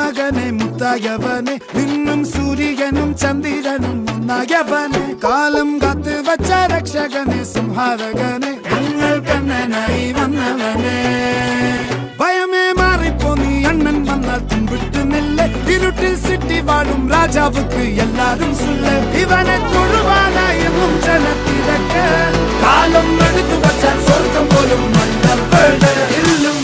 മകനെ മുത്തായവനെ നിന്നും സൂര്യനും ചന്ദ്രനും ഒന്നായവനെ കാലം കാത്ത് വച്ച രക്ഷകനെ സംഹാരകനെ ഞങ്ങൾ കണ്ണനായി വന്നവനെ ഭയമേ മാറിപ്പോ നീ അണ്ണൻ വന്നാൽ തുമ്പിട്ട് നില്ല ഇരുട്ടിൽ സിറ്റി വാഴും രാജാവുക്ക് എല്ലാരും സുല്ല ഇവനെ തൊഴുവാനായി എന്നും ജനത്തിരക്ക് കാലം എടുത്തു വച്ചാൽ സ്വർഗം പോലും മണ്ണ ഇല്ലും